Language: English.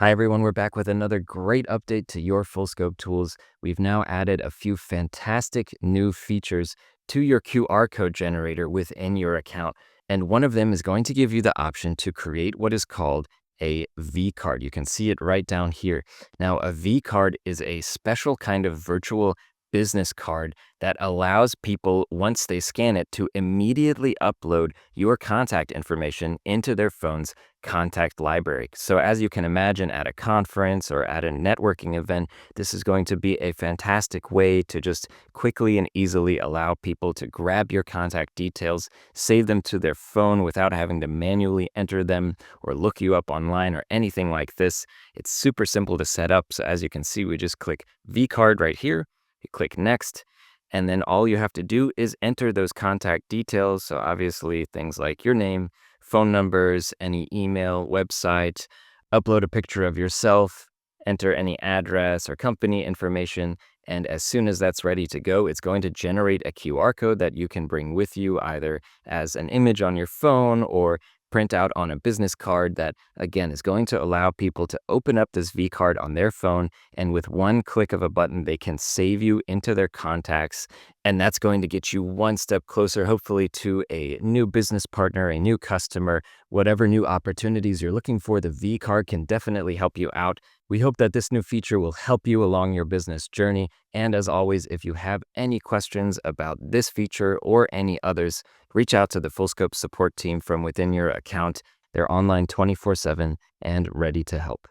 Hi, everyone. We're back with another great update to your full scope tools. We've now added a few fantastic new features to your QR code generator within your account. And one of them is going to give you the option to create what is called a V card. You can see it right down here. Now, a V card is a special kind of virtual business card that allows people, once they scan it, to immediately upload your contact information into their phone's contact library. So, as you can imagine, at a conference or at a networking event, this is going to be a fantastic way to just quickly and easily allow people to grab your contact details, save them to their phone without having to manually enter them or look you up online or anything like this. It's super simple to set up. So, as you can see, we just click V card right here. You click next. And then all you have to do is enter those contact details. So, obviously, things like your name, phone numbers, any email, website, upload a picture of yourself, enter any address or company information. And as soon as that's ready to go, it's going to generate a QR code that you can bring with you either as an image on your phone or print out on a business card that, again, is going to allow people to open up this V card on their phone. And with one click of a button, they can save you into their contacts. And that's going to get you one step closer, hopefully, to a new business partner, a new customer, whatever new opportunities you're looking for. The V card can definitely help you out. We hope that this new feature will help you along your business journey. And as always, if you have any questions about this feature or any others, reach out to the Full Scope support team from within your account. They're online 24/7 and ready to help.